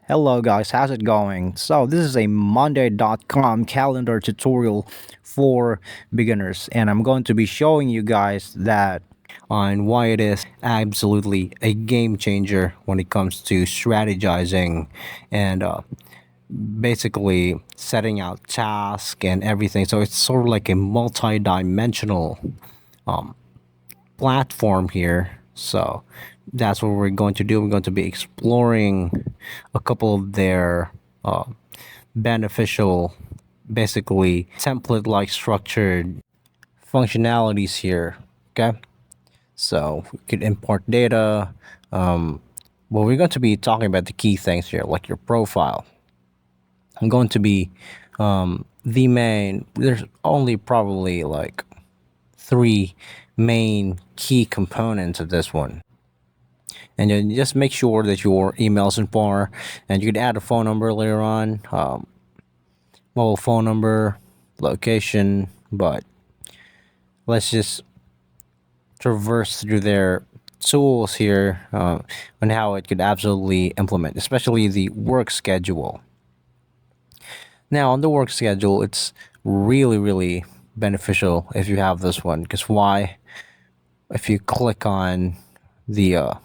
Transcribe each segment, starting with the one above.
Hello guys, how's it going? So this is a monday.com calendar tutorial for beginners, and I'm going to be showing you guys that on why it is absolutely a game changer when it comes to strategizing and basically setting out tasks and everything. So it's sort of like a multi-dimensional platform here. So that's what we're going to do. We're going to be exploring a couple of their beneficial, basically template like structured functionalities here. Okay. So we could import data. Well, we're going to be talking about the key things here, like your profile. I'm going to be the main, there's only probably like three main key components of this one. And then just make sure that your email's in par, and you could add a phone number later on, mobile phone number, location. But let's just traverse through their tools here on how it could absolutely implement, especially the work schedule. Now, on the work schedule, it's really beneficial if you have this one, because why? If you click on the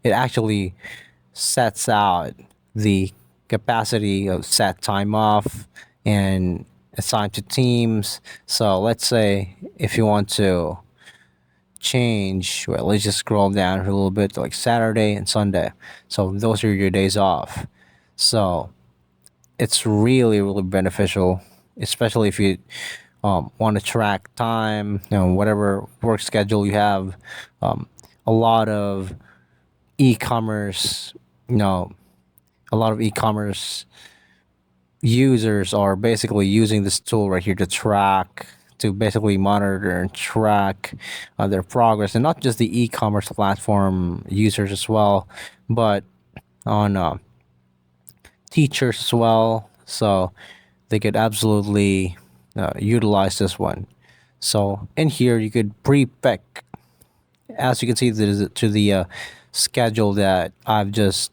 it actually sets out the capacity of set time off and assign to teams. So let's say if you want to change, well, let's just scroll down a little bit, like Saturday and Sunday. So those are your days off. So it's really beneficial, especially if you want to track time, whatever work schedule you have. A lot of e-commerce, you know, a lot of e-commerce users are basically using this tool right here to basically monitor and track their progress, and not just the e-commerce platform users as well, but on teachers as well. So they could absolutely utilize this one. So in here you could pre-pick, as you can see, to the schedule that I've just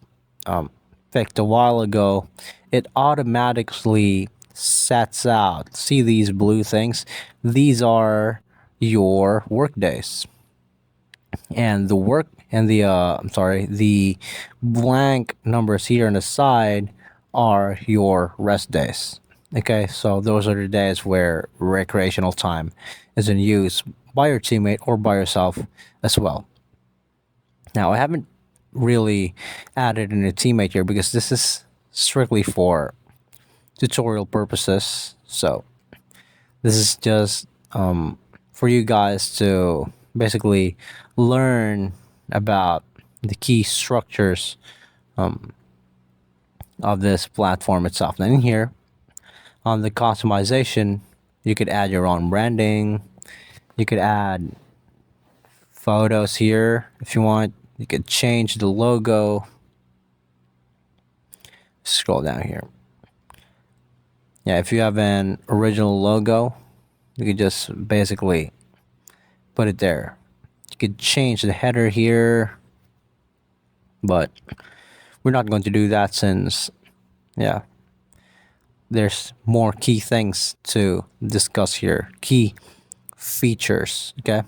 picked a while ago. It automatically sets out. See these blue things? These are your work days, and the blank numbers here on the side are your rest days. Okay, so those are the days where recreational time is in use by your teammate or by yourself as well. Now, I haven't really added in a teammate here because this is strictly for tutorial purposes. So this is just for you guys to basically learn about the key structures of this platform itself. And in here, on the customization, you could add your own branding. You could add photos here if you want. You could change the logo. Scroll down here. Yeah, if you have an original logo, you could just basically put it there. You could change the header here, but we're not going to do that since, yeah, there's more key things to discuss here. Key features, okay?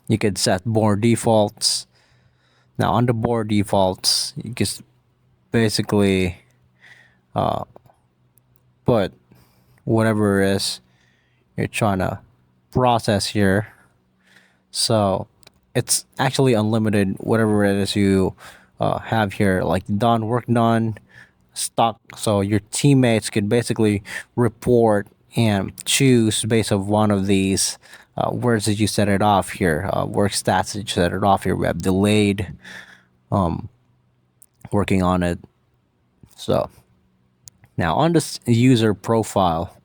You could set board defaults. Now, on the board defaults, you just basically put whatever it is you're trying to process here. So it's actually unlimited, whatever it is you have here, like done, work done, stock. So your teammates could basically report and choose based on one of these words that you set it off here, work stats that you set it off here. We have delayed, working on it. So now on this user profile,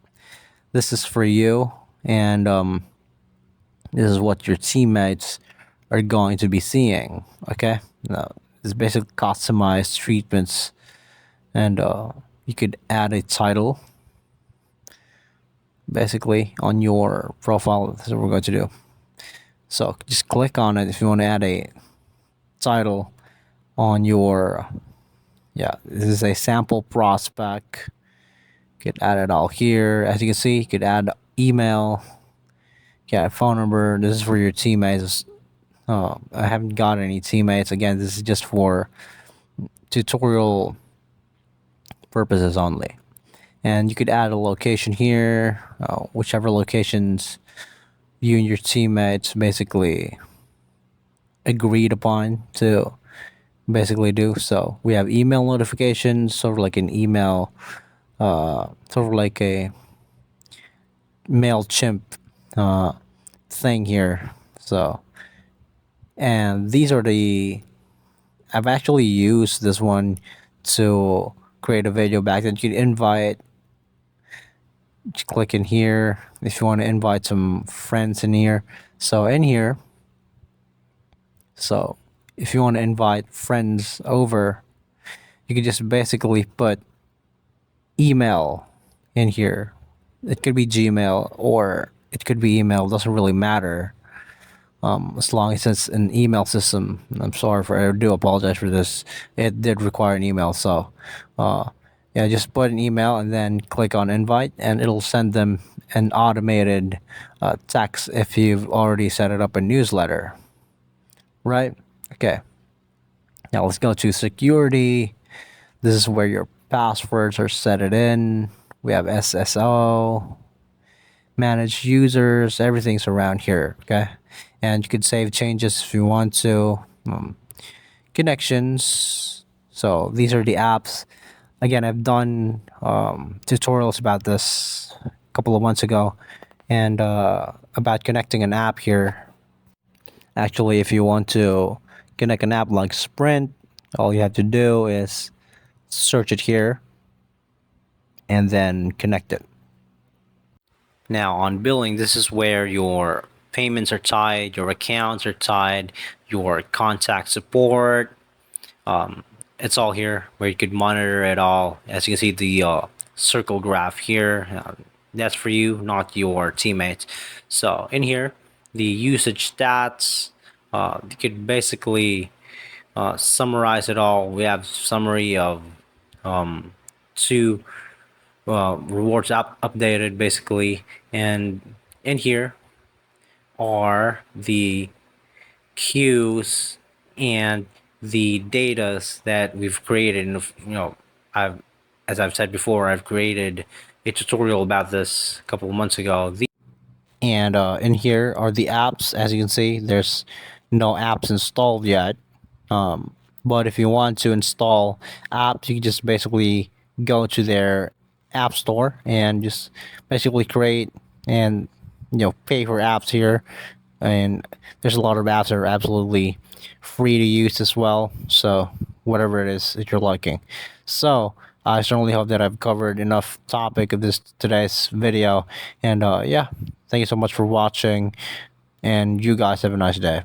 this is for you, and this is what your teammates are going to be seeing. Okay, now it's basically customized treatments, and you could add a title basically on your profile. That's what we're going to do. So just click on it if you want to add a title on your yeah, this is a sample prospect. You could add it all here. As you can see, you could add email, yeah, phone number. This is for your teammates. I haven't got any teammates. Again, this is just for tutorial purposes only. And you could add a location here, whichever locations you and your teammates basically agreed upon to basically do. So we have email notifications, sort of like an email, sort of like a MailChimp uh, thing here. So, and these are I've actually used this one to create a video back that you can invite. Just click in here if you want to invite some friends in here. So in here, so if you want to invite friends over, you can just basically put email in here. It could be Gmail or it could be email. Doesn't really matter. As long as it's an email system. I'm sorry I do apologize for this. It did require an email, so yeah, just put an email and then click on invite, and it'll send them an automated text if you've already set it up a newsletter, right? Okay. Now let's go to security. This is where your passwords are set it in. We have SSO, manage users, everything's around here, okay? And you could save changes if you want to. Connections. So these are the apps. Again, I've done tutorials about this a couple of months ago, and about connecting an app here. Actually, if you want to connect an app like Sprint, all you have to do is search it here and then connect it. Now on billing, this is where your payments are tied, your accounts are tied, your contact support. It's all here where you could monitor it all. As you can see, the circle graph here, that's for you, not your teammates. So in here, the usage stats, you could basically summarize it all. We have summary of two rewards updated basically, and in here are the queues and the datas that we've created. And as I've said before, I've created a tutorial about this a couple of months ago. And in here are the apps. As you can see, there's no apps installed yet. But if you want to install apps, you can just basically go to their app store and just basically create and pay for apps here. And there's a lot of apps that are absolutely free to use as well. So whatever it is that you're liking. So I certainly hope that I've covered enough topic of today's video. And yeah, thank you so much for watching. And you guys have a nice day.